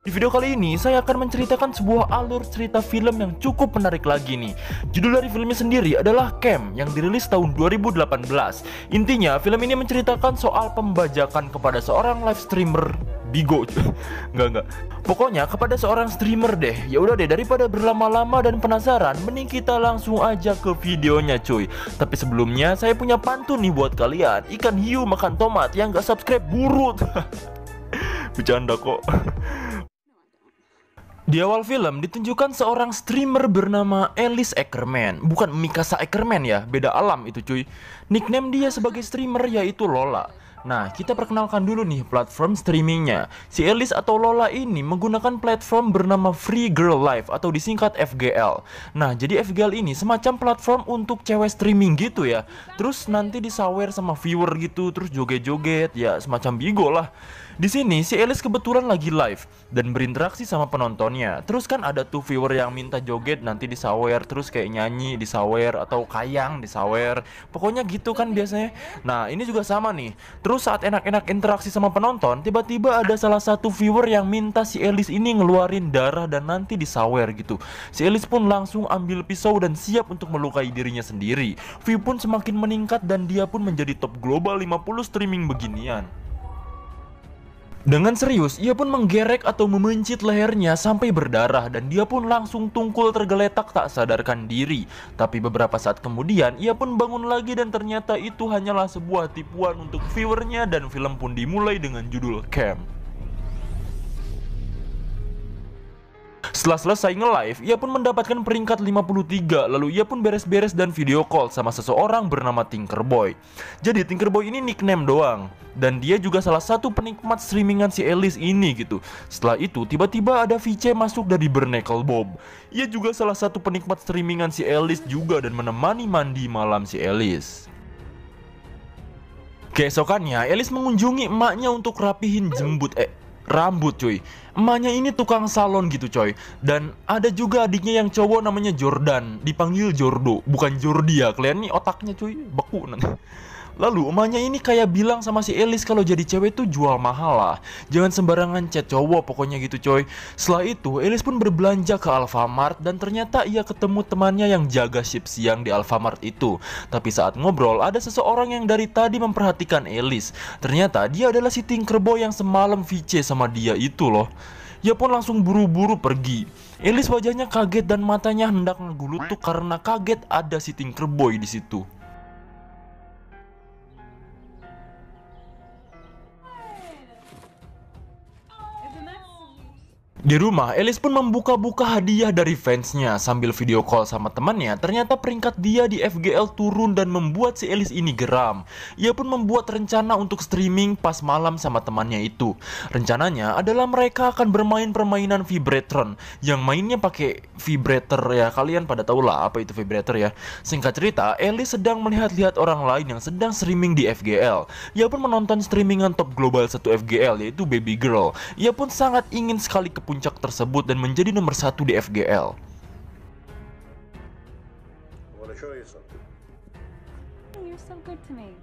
Di video kali ini, saya akan menceritakan sebuah alur cerita film yang cukup menarik lagi nih. Judul dari filmnya sendiri adalah Camp yang dirilis tahun 2018. Intinya, film ini menceritakan soal pembajakan kepada seorang live streamer Bigo. Enggak. Pokoknya kepada seorang streamer deh. Ya udah deh, daripada berlama-lama dan penasaran, mending kita langsung aja ke videonya cuy. Tapi sebelumnya, saya punya pantun nih buat kalian. Ikan hiu makan tomat, yang gak subscribe burut. Bercanda kok. Di awal film ditunjukkan seorang streamer bernama Alice Ackerman. Bukan Mikasa Ackerman ya, beda alam itu cuy. Nickname dia sebagai streamer yaitu Lola. Nah, kita perkenalkan dulu nih platform streamingnya. Si Alice atau Lola ini menggunakan platform bernama Free Girl Live atau disingkat FGL. Nah, jadi FGL ini semacam platform untuk cewek streaming gitu ya. Terus nanti disawer sama viewer gitu, terus joget-joget, ya semacam Bigo lah. Di sini si Alice kebetulan lagi live dan berinteraksi sama penontonnya. Terus kan ada tuh viewer yang minta joget nanti disawer, terus kayak nyanyi disawer atau kayang disawer. Pokoknya gitu kan biasanya. Nah, ini juga sama nih. Terus saat enak-enak interaksi sama penonton, tiba-tiba ada salah satu viewer yang minta si Alice ini ngeluarin darah dan nanti disawer gitu. Si Alice pun langsung ambil pisau dan siap untuk melukai dirinya sendiri. View pun semakin meningkat dan dia pun menjadi top global 50 streaming beginian. Dengan serius, ia pun menggerek atau memencit lehernya sampai berdarah dan dia pun langsung tungkul tergeletak tak sadarkan diri. Tapi beberapa saat kemudian, ia pun bangun lagi dan ternyata itu hanyalah sebuah tipuan untuk viewernya dan film pun dimulai dengan judul Camp. Setelah selesai nge-live, ia pun mendapatkan peringkat 53. Lalu ia pun beres-beres dan video call sama seseorang bernama Tinkerboy. Jadi Tinkerboy ini nickname doang. Dan dia juga salah satu penikmat streamingan si Alice ini gitu. Setelah itu tiba-tiba ada VC masuk dari Bernacle Bob. Ia juga salah satu penikmat streamingan si Alice juga dan menemani mandi malam si Alice. Keesokannya, Alice mengunjungi emaknya untuk rapihin rambut cuy. Emaknya ini tukang salon gitu coy. Dan ada juga adiknya yang cowok namanya Jordan, dipanggil Jordo, bukan Jordi ya. Kalian nih otaknya cuy beku nanti. Lalu emaknya ini kayak bilang sama si Alice kalau jadi cewek tuh jual mahal lah. Jangan sembarangan chat cowok pokoknya gitu coy. Setelah itu Alice pun berbelanja ke Alfamart dan ternyata ia ketemu temannya yang jaga shift siang di Alfamart itu. Tapi saat ngobrol ada seseorang yang dari tadi memperhatikan Alice. Ternyata dia adalah si Tinkerboy yang semalam VC sama dia itu loh. Ia pun langsung buru-buru pergi. Alice wajahnya kaget dan matanya hendak ngegulutuk karena kaget ada si Tinkerboy di situ. Di rumah, Alice pun membuka-buka hadiah dari fansnya sambil video call sama temannya. Ternyata peringkat dia di FGL turun dan membuat si Alice ini geram. Ia pun membuat rencana untuk streaming pas malam sama temannya itu. Rencananya adalah mereka akan bermain permainan Vibratron yang mainnya pakai vibrator ya. Kalian pada tahu lah apa itu vibrator ya. Singkat cerita, Alice sedang melihat-lihat orang lain yang sedang streaming di FGL. Ia pun menonton streamingan top global 1 FGL yaitu Baby Girl. Ia pun sangat ingin sekali ke puncak tersebut dan menjadi nomor 1 di FGL. You're so good to me.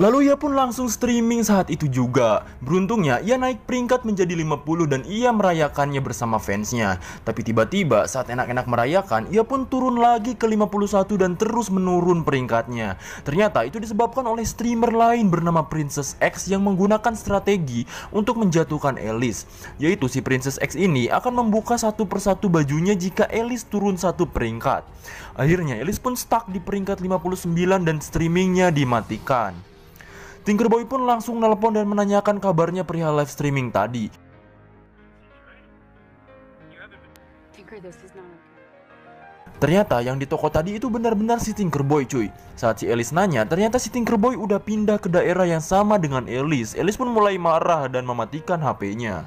Lalu ia pun langsung streaming saat itu juga. Beruntungnya ia naik peringkat menjadi 50 dan ia merayakannya bersama fansnya. Tapi tiba-tiba saat enak-enak merayakan, ia pun turun lagi ke 51 dan terus menurun peringkatnya. Ternyata itu disebabkan oleh streamer lain bernama Princess X yang menggunakan strategi untuk menjatuhkan Alice. Yaitu si Princess X ini akan membuka satu persatu bajunya jika Alice turun satu peringkat. Akhirnya Alice pun stuck di peringkat 59 dan streamingnya dimatikan. Tinkerboy pun langsung nelpon dan menanyakan kabarnya perihal live streaming tadi. Tinker, this is not okay. Ternyata yang di toko tadi itu benar-benar si Tinkerboy cuy. Saat si Alice nanya, ternyata si Tinkerboy udah pindah ke daerah yang sama dengan Alice. Alice pun mulai marah dan mematikan HP-nya.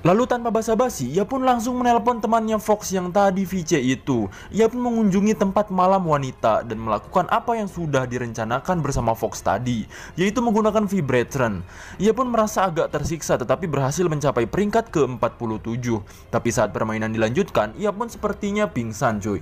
Lalu tanpa basa-basi, ia pun langsung menelpon temannya Fox yang tadi VC itu. Ia pun mengunjungi tempat malam wanita dan melakukan apa yang sudah direncanakan bersama Fox tadi, yaitu menggunakan Vibratron. Ia pun merasa agak tersiksa tetapi berhasil mencapai peringkat ke-47. Tapi saat permainan dilanjutkan, ia pun sepertinya pingsan cuy.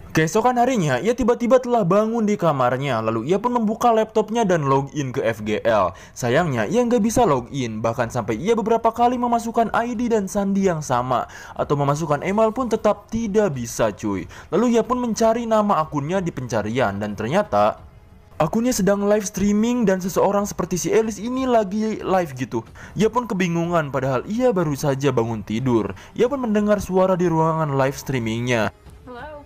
Keesokan harinya, ia tiba-tiba telah bangun di kamarnya, lalu ia pun membuka laptopnya dan login ke FGL. Sayangnya, ia nggak bisa login, bahkan sampai ia beberapa kali memasukkan ID dan sandi yang sama, atau memasukkan email pun tetap tidak bisa cuy. Lalu ia pun mencari nama akunnya di pencarian, dan ternyata akunnya sedang live streaming dan seseorang seperti si Alice ini lagi live gitu. Ia pun kebingungan padahal ia baru saja bangun tidur. Ia pun mendengar suara di ruangan live streamingnya. Hello?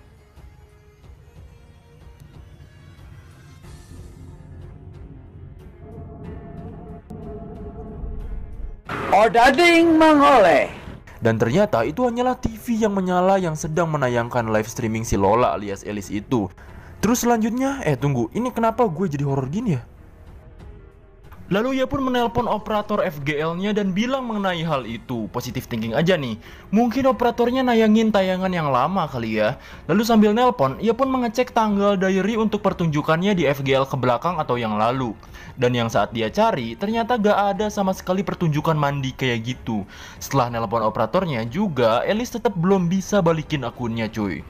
Ordading mengoleh. Dan ternyata itu hanyalah TV yang menyala yang sedang menayangkan live streaming si Lola alias Alice itu. Terus selanjutnya, tunggu, ini kenapa gue jadi horor gini ya? Lalu ia pun menelpon operator FGL-nya dan bilang mengenai hal itu. Positive thinking aja nih. Mungkin operatornya nayangin tayangan yang lama kali ya. Lalu sambil nelpon, ia pun mengecek tanggal diary untuk pertunjukannya di FGL ke belakang atau yang lalu. Dan yang saat dia cari, ternyata gak ada sama sekali pertunjukan mandi kayak gitu. Setelah nelpon operatornya juga, Alice tetap belum bisa balikin akunnya cuy.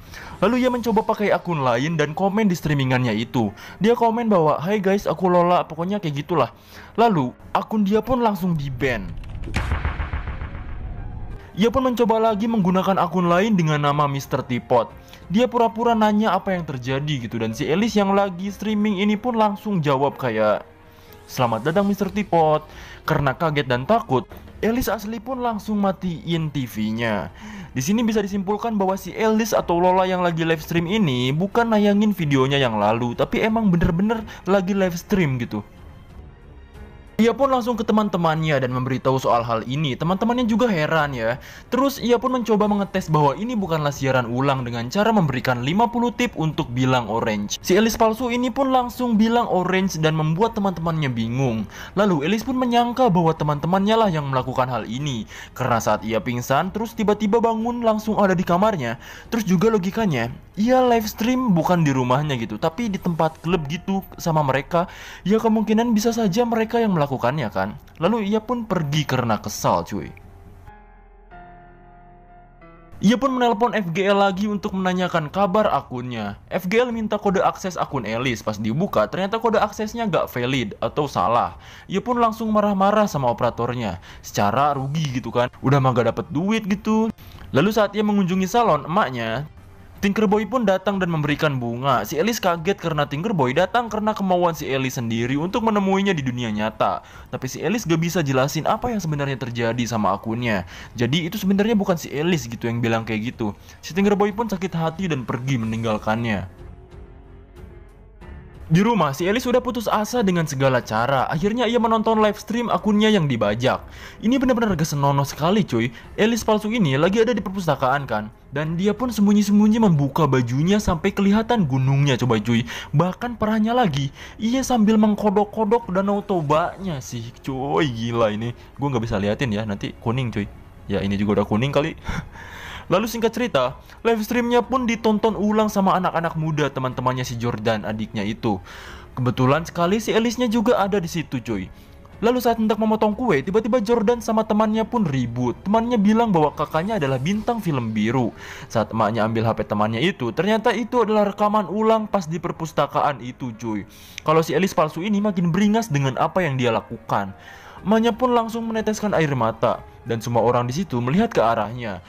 Lalu ia mencoba pakai akun lain dan komen di streamingannya itu. Dia komen bahwa, "Hai guys, aku Lola," pokoknya kayak gitulah. Lalu, akun dia pun langsung di-ban. Ia pun mencoba lagi menggunakan akun lain dengan nama Mr. Teapot. Dia pura-pura nanya apa yang terjadi gitu. Dan si Alice yang lagi streaming ini pun langsung jawab kayak, "Selamat datang Mr. Teapot." Karena kaget dan takut, Alice asli pun langsung matiin TV-nya. Di sini bisa disimpulkan bahwa si Alice atau Lola yang lagi live stream ini bukan nayangin videonya yang lalu, tapi emang bener-bener lagi live stream gitu. Ia pun langsung ke teman-temannya dan memberitahu soal hal ini. Teman-temannya juga heran ya. Terus ia pun mencoba mengetes bahwa ini bukanlah siaran ulang dengan cara memberikan 50 tip untuk bilang orange. Si Alice palsu ini pun langsung bilang orange dan membuat teman-temannya bingung. Lalu Alice pun menyangka bahwa teman-temannya lah yang melakukan hal ini. Karena saat ia pingsan terus tiba-tiba bangun langsung ada di kamarnya. Terus juga logikanya, ia live stream bukan di rumahnya gitu, tapi di tempat klub gitu sama mereka. Ya kemungkinan bisa saja mereka yang melakukannya kan. Lalu ia pun pergi karena kesal cuy. Ia pun menelpon FGL lagi untuk menanyakan kabar akunnya. FGL minta kode akses akun Alice. Pas dibuka ternyata kode aksesnya gak valid atau salah. Ia pun langsung marah-marah sama operatornya. Secara rugi gitu kan, udah mah gak dapet duit gitu. Lalu saat ia mengunjungi salon emaknya, Tinkerboy pun datang dan memberikan bunga. Si Alice kaget karena Tinkerboy datang karena kemauan si Alice sendiri untuk menemuinya di dunia nyata. Tapi si Alice gak bisa jelasin apa yang sebenarnya terjadi sama akunnya. Jadi itu sebenarnya bukan si Alice gitu yang bilang kayak gitu. Si Tinkerboy pun sakit hati dan pergi meninggalkannya. Di rumah, si Alice sudah putus asa dengan segala cara. Akhirnya ia menonton live stream akunnya yang dibajak. Ini benar-benar gak senonoh sekali cuy. Alice palsu ini lagi ada di perpustakaan kan. Dan dia pun sembunyi-sembunyi membuka bajunya sampai kelihatan gunungnya coba cuy. Bahkan parahnya lagi, ia sambil mengkodok-kodok Danau Tobanya sih. Cuy gila ini. Gue gak bisa liatin ya, nanti kuning cuy. Ya ini juga udah kuning kali. Lalu singkat cerita, live streamnya pun ditonton ulang sama anak-anak muda teman-temannya si Jordan adiknya itu. Kebetulan sekali si Alice-nya juga ada di situ cuy. Lalu saat hendak memotong kue, tiba-tiba Jordan sama temannya pun ribut. Temannya bilang bahwa kakaknya adalah bintang film biru. Saat emaknya ambil HP temannya itu, ternyata itu adalah rekaman ulang pas di perpustakaan itu cuy. Kalau si Alice palsu ini makin beringas dengan apa yang dia lakukan. Emaknya pun langsung meneteskan air mata. Dan semua orang di situ melihat ke arahnya.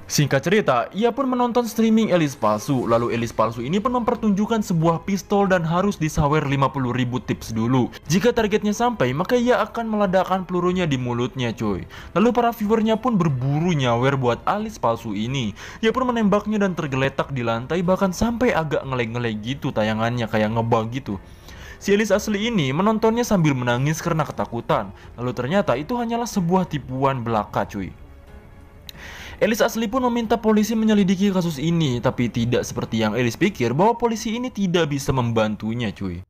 Singkat cerita, ia pun menonton streaming Alice palsu. Lalu Alice palsu ini pun mempertunjukkan sebuah pistol dan harus disawer 50.000 tips dulu. Jika targetnya sampai, maka ia akan meledakkan pelurunya di mulutnya cuy. Lalu para viewernya pun berburu nyawer buat Alice palsu ini. Ia pun menembaknya dan tergeletak di lantai, bahkan sampai agak ngelag-ngelag gitu tayangannya, kayak ngebug gitu. Si Alice asli ini menontonnya sambil menangis karena ketakutan. Lalu ternyata itu hanyalah sebuah tipuan belaka cuy. Alice asli pun meminta polisi menyelidiki kasus ini, tapi tidak seperti yang Alice pikir bahwa polisi ini tidak bisa membantunya cuy.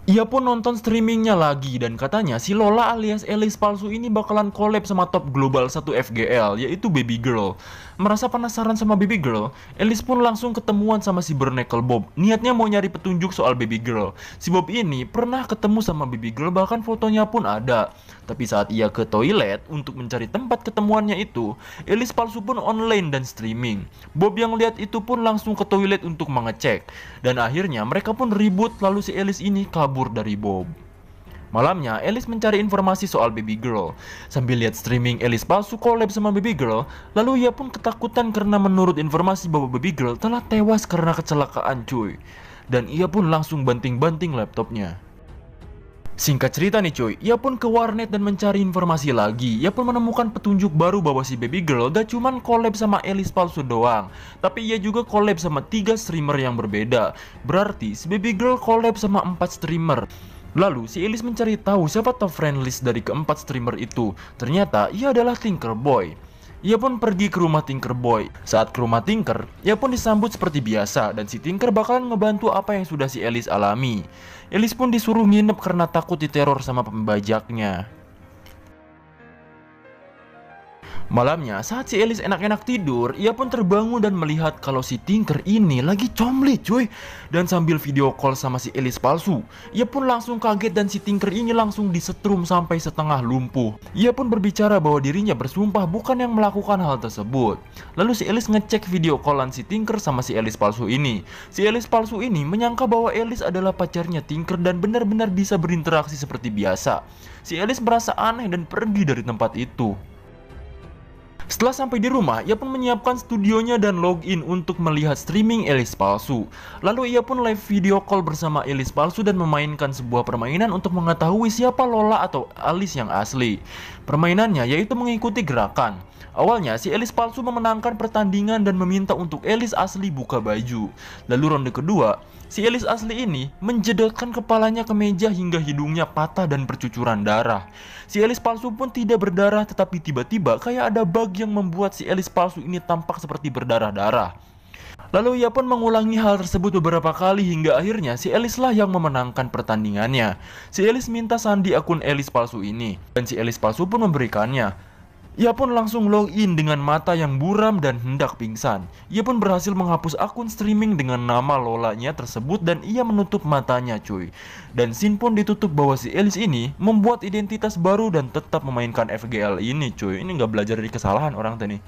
Ia pun nonton streamingnya lagi dan katanya si Lola alias Alice palsu ini bakalan collab sama top global 1 FGL, yaitu Baby Girl. Merasa penasaran sama Baby Girl, Alice pun langsung ketemuan sama si Bernacle Bob. Niatnya mau nyari petunjuk soal Baby Girl. Si Bob ini pernah ketemu sama Baby Girl, bahkan fotonya pun ada. Tapi saat ia ke toilet untuk mencari tempat ketemuannya itu, Alice palsu pun online dan streaming. Bob yang lihat itu pun langsung ke toilet untuk mengecek. Dan akhirnya mereka pun ribut, lalu si Alice ini kabur dari Bob. Malamnya, Alice mencari informasi soal Baby Girl. Sambil lihat streaming Alice palsu collab sama Baby Girl, lalu ia pun ketakutan karena menurut informasi bahwa Baby Girl telah tewas karena kecelakaan cuy. Dan ia pun langsung banting-banting laptopnya. Singkat cerita nih cuy, ia pun ke warnet dan mencari informasi lagi. Ia pun menemukan petunjuk baru bahwa si Baby Girl gak cuman collab sama Alice palsu doang, tapi ia juga collab sama 3 streamer yang berbeda. Berarti si Baby Girl collab sama 4 streamer. Lalu si Alice mencari tahu siapa top friend list dari keempat streamer itu. Ternyata ia adalah Tinker Boy. Ia pun pergi ke rumah Tinker Boy. Saat ke rumah Tinker, ia pun disambut seperti biasa dan si Tinker bakalan ngebantu apa yang sudah si Alice alami. Alice pun disuruh nginep karena takut diteror sama pembajaknya. Malamnya, saat si Alice enak-enak tidur, ia pun terbangun dan melihat kalau si Tinker ini lagi comlit cuy. Dan sambil video call sama si Alice palsu, ia pun langsung kaget dan si Tinker ini langsung disetrum sampai setengah lumpuh. Ia pun berbicara bahwa dirinya bersumpah bukan yang melakukan hal tersebut. Lalu si Alice ngecek video callan si Tinker sama si Alice palsu ini. Si Alice palsu ini menyangka bahwa Alice adalah pacarnya Tinker dan benar-benar bisa berinteraksi seperti biasa. Si Alice merasa aneh dan pergi dari tempat itu. Setelah sampai di rumah, ia pun menyiapkan studionya dan login untuk melihat streaming Alice palsu. Lalu ia pun live video call bersama Alice palsu dan memainkan sebuah permainan untuk mengetahui siapa Lola atau Alice yang asli. Permainannya yaitu mengikuti gerakan. Awalnya si Alice palsu memenangkan pertandingan dan meminta untuk Alice asli buka baju. Lalu ronde kedua, si Alice asli ini menjedotkan kepalanya ke meja hingga hidungnya patah dan bercucuran darah. Si Alice palsu pun tidak berdarah, tetapi tiba-tiba kayak ada bug yang membuat si Alice palsu ini tampak seperti berdarah-darah. Lalu ia pun mengulangi hal tersebut beberapa kali hingga akhirnya si Alice lah yang memenangkan pertandingannya. Si Alice minta sandi akun Alice palsu ini dan si Alice palsu pun memberikannya. Ia pun langsung login dengan mata yang buram dan hendak pingsan. Ia pun berhasil menghapus akun streaming dengan nama Lolanya tersebut dan ia menutup matanya cuy. Dan scene pun ditutup bahwa si Alice ini membuat identitas baru dan tetap memainkan FGL ini cuy. Ini nggak belajar dari kesalahan orang tadi.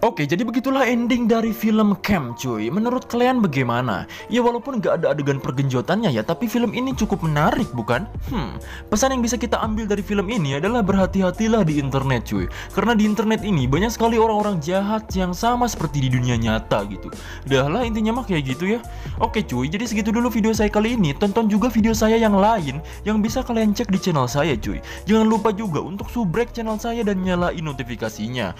Oke, jadi begitulah ending dari film Camp cuy. Menurut kalian bagaimana? Ya walaupun gak ada adegan pergenjotannya ya, tapi film ini cukup menarik bukan? Pesan yang bisa kita ambil dari film ini adalah berhati-hatilah di internet cuy. Karena di internet ini banyak sekali orang-orang jahat yang sama seperti di dunia nyata gitu. Dah lah intinya mah kayak gitu ya. Oke cuy, jadi segitu dulu video saya kali ini. Tonton juga video saya yang lain yang bisa kalian cek di channel saya cuy. Jangan lupa juga untuk subrek channel saya dan nyalain notifikasinya.